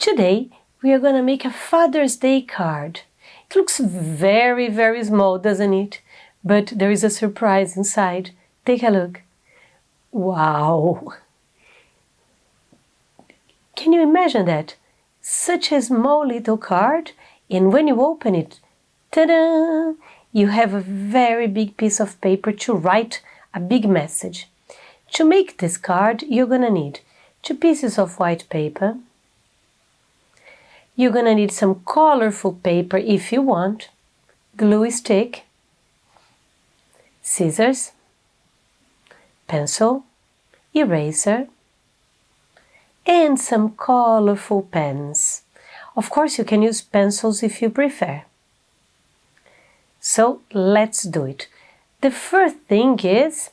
Today, we are going to make a Father's Day card. It looks very, very small, doesn't it? But there is a surprise inside. Take a look. Wow! Can you imagine that? Such a small little card, and when you open it, ta-da! You have a very big piece of paper to write a big message. To make this card, you're going to need 2 pieces of white paper. You're going to need some colorful paper if you want, glue stick, scissors, pencil, eraser, and some colorful pens. Of course, you can use pencils if you prefer. So let's do it. The first thing is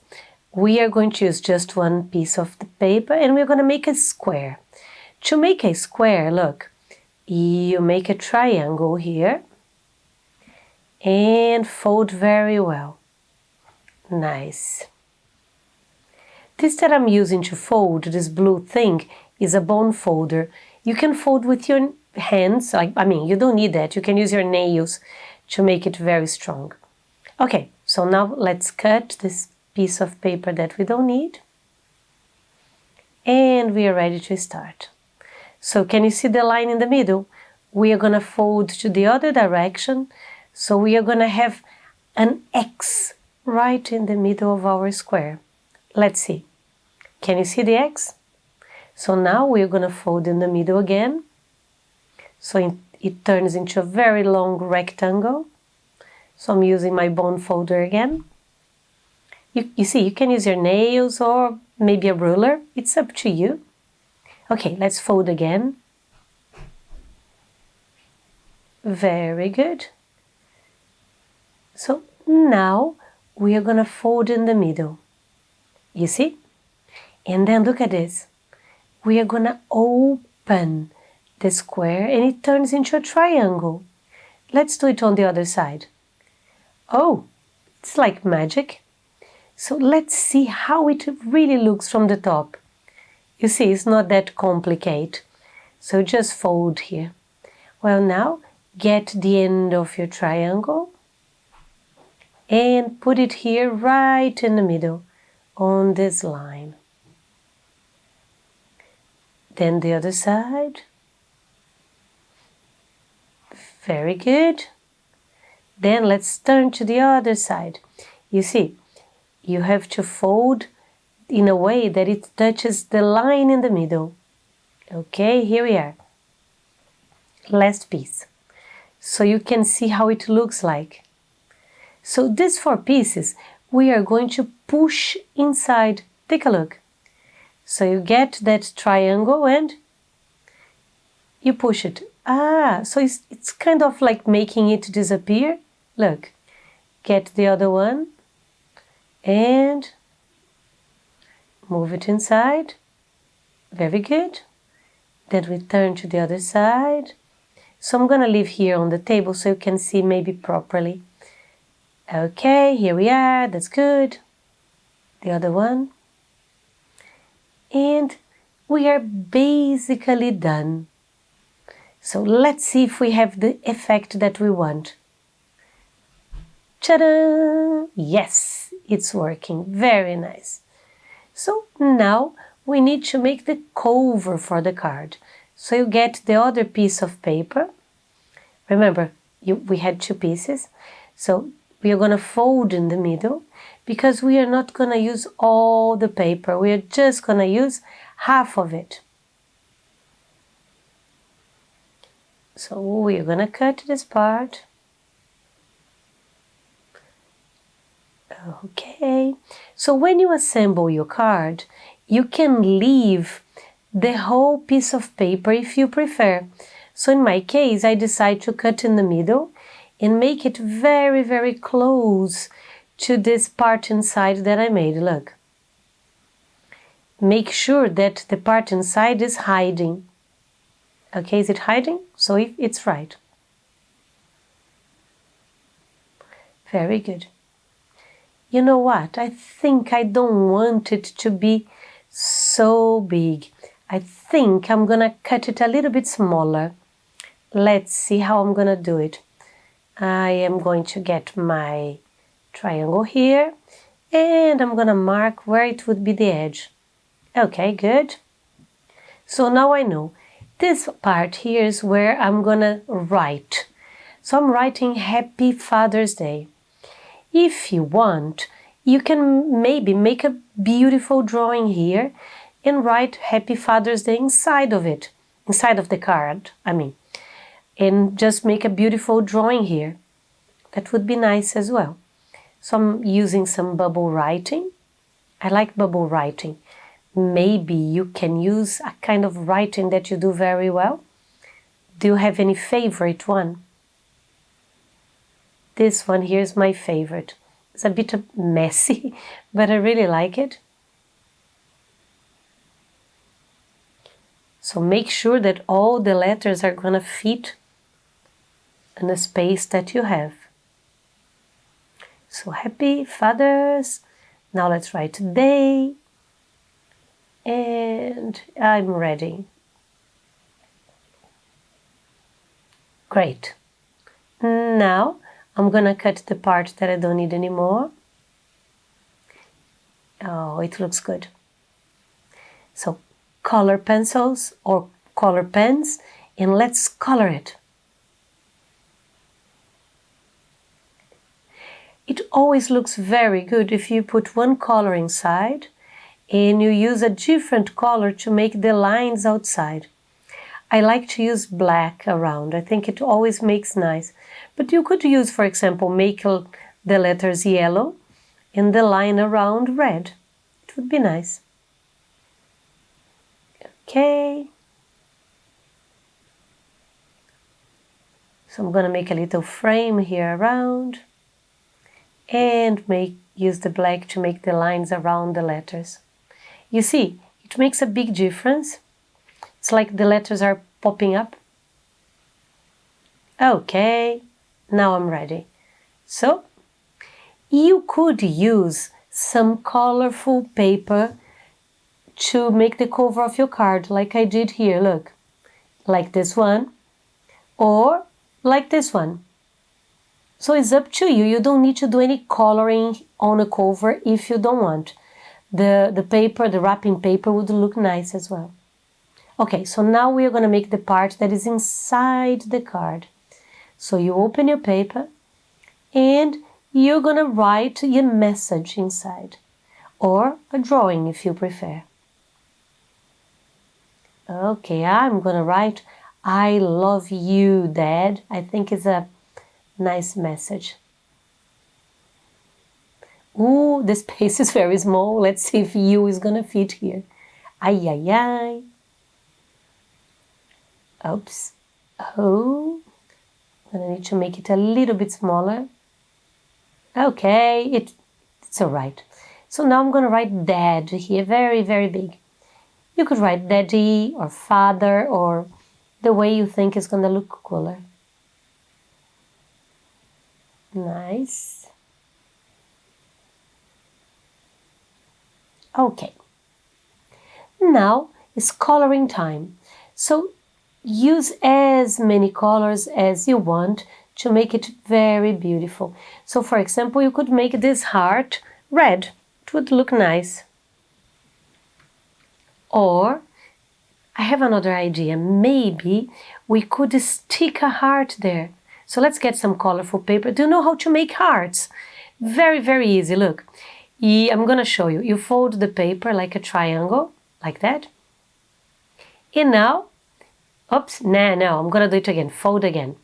we are going to use just one piece of the paper and we're going to make a square. To make a square, look, you make a triangle here and fold very well. Nice. This that I'm using to fold, this blue thing, is a bone folder. You can fold with your hands, you don't need that. You can use your nails to make it very strong. Okay, so now let's cut this piece of paper that we don't need. And we are ready to start. So can you see the line in the middle? We are going to fold to the other direction. So we are going to have an X right in the middle of our square. Let's see. Can you see the X? So now we are going to fold in the middle again. So it turns into a very long rectangle. So I'm using my bone folder again. You see, you can use your nails or maybe a ruler. It's up to you. Okay, let's fold again. Very good. So now we are going to fold in the middle. You see? And then look at this. We are going to open the square and it turns into a triangle. Let's do it on the other side. Oh, it's like magic. So let's see how it really looks from the top. You see, it's not that complicated. So just fold here. Well, now get the end of your triangle and put it here right in the middle on this line. Then the other side. Very good. Then let's turn to the other side. You see, you have to fold in a way that it touches the line in the middle. Okay, here we are. Last piece. So you can see how it looks like. So these 4 pieces, we are going to push inside. Take a look. So you get that triangle and you push it. So it's kind of like making it disappear. Look, get the other one and move it inside. Very good. Then we turn to the other side. So I'm going to leave here on the table so you can see maybe properly. Okay, here we are. That's good. The other one. And we are basically done. So let's see if we have the effect that we want. Ta-da! Yes, it's working. Very nice. So now we need to make the cover for the card. So you get the other piece of paper. Remember, we had 2 pieces. So we are going to fold in the middle because we are not going to use all the paper. We are just going to use half of it. So we are going to cut this part. Okay, so when you assemble your card, you can leave the whole piece of paper if you prefer. So in my case, I decide to cut in the middle and make it very, very close to this part inside that I made. Look. Make sure that the part inside is hiding. Okay, is it hiding? So it's right. Very good. You know what? I think I don't want it to be so big. I think I'm gonna cut it a little bit smaller. Let's see how I'm gonna do it. I am going to get my triangle here and I'm gonna mark where it would be the edge. Okay, good. So now I know this part here is where I'm gonna write. So I'm writing Happy Father's Day. If you want, you can maybe make a beautiful drawing here and write Happy Father's Day inside of it, inside of the card, and just make a beautiful drawing here. That would be nice as well. So I'm using some bubble writing. I like bubble writing. Maybe you can use a kind of writing that you do very well. Do you have any favorite one? This one here is my favorite. It's a bit messy, but I really like it. So make sure that all the letters are gonna fit in the space that you have. So Happy Fathers. Now let's write day. And I'm ready. Great. Now I'm gonna cut the part that I don't need anymore. Oh, it looks good. So color pencils or color pens, and let's color it. It always looks very good if you put one color inside and you use a different color to make the lines outside. I like to use black around. I think it always makes nice. But you could use, for example, make the letters yellow and the line around red. It would be nice. Okay. So I'm gonna make a little frame here around and use the black to make the lines around the letters. You see, it makes a big difference. It's like the letters are popping up. Okay, now I'm ready. So, you could use some colorful paper to make the cover of your card, like I did here, look. Like this one, or like this one. So it's up to you. You don't need to do any coloring on a cover if you don't want. The paper, the wrapping paper would look nice as well. Okay, so now we are going to make the part that is inside the card. So you open your paper and you're going to write your message inside, or a drawing if you prefer. Okay, I'm going to write, I love you, Dad. I think it's a nice message. Ooh, the space is very small. Let's see if you is gonna fit here. Ay, ay, ay. Oops. Oh, I'm gonna need to make it a little bit smaller. Okay, it's all right. So now I'm gonna write Dad here, very, very big. You could write Daddy or Father or the way you think is gonna look cooler. Nice. Okay. Now is coloring time. So use as many colors as you want to make it very beautiful. So for example, you could make this heart red. It would look nice. Or I have another idea. Maybe we could stick a heart there. So let's get some colorful paper. Do you know how to make hearts? Very, very easy. Look, I'm gonna show you. You fold the paper like a triangle, like that. And now, oops, no, I'm gonna do it again. Fold again.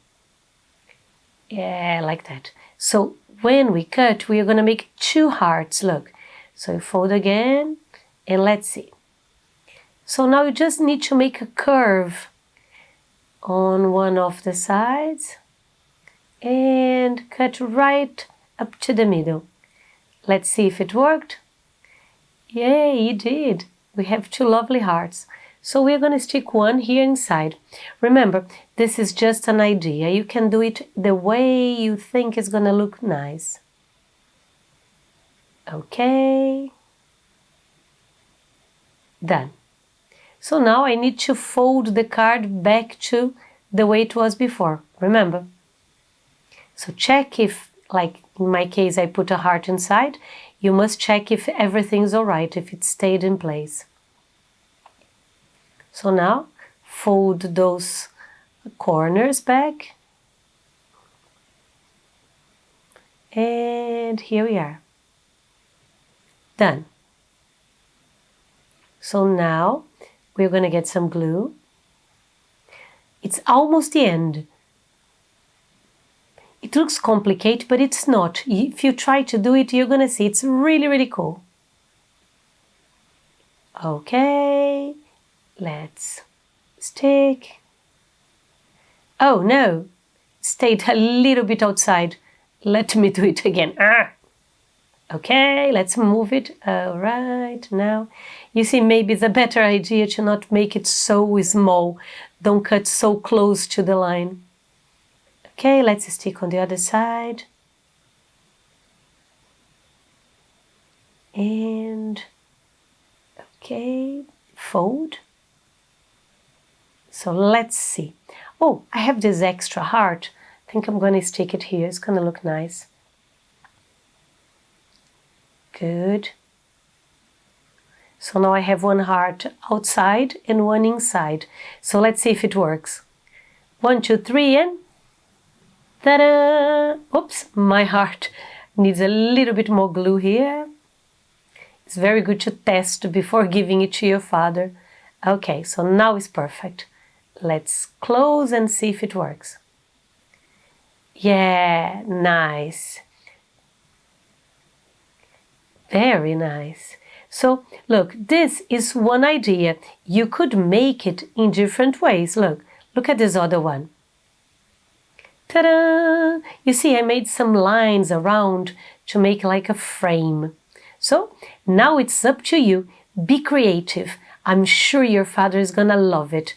Yeah, like that. So when we cut, we are gonna make two hearts, look. So you fold again, and let's see. So now you just need to make a curve on one of the sides and cut right up to the middle. Let's see if it worked. Yay, it did. We have two lovely hearts. So we're going to stick one here inside. Remember, this is just an idea. You can do it the way you think is going to look nice. Okay. Done. So now I need to fold the card back to the way it was before, remember? So check if, like in my case, I put a heart inside. You must check if everything's all right, if it stayed in place. So now fold those corners back. And here we are. Done. So now we're going to get some glue. It's almost the end. It looks complicated, but it's not. If you try to do it, you're going to see it's really, really cool. Okay, let's stick. Oh no, stayed a little bit outside. Let me do it again. Okay, let's move it. All right, now you see maybe it's a better idea to not make it so small. Don't cut so close to the line. Okay, let's stick on the other side. And okay, fold. So let's see. Oh, I have this extra heart. I think I'm going to stick it here. It's going to look nice. Good. So now I have one heart outside and one inside. So let's see if it works. 1, 2, 3, and ta-da! Oops, my heart needs a little bit more glue here. It's very good to test before giving it to your father. Okay, so now it's perfect. Let's close and see if it works. Yeah, nice. Very nice. So look, this is one idea. You could make it in different ways. Look at this other one. Ta-da! You see, I made some lines around to make like a frame. So now it's up to you. Be creative. I'm sure your father is gonna love it.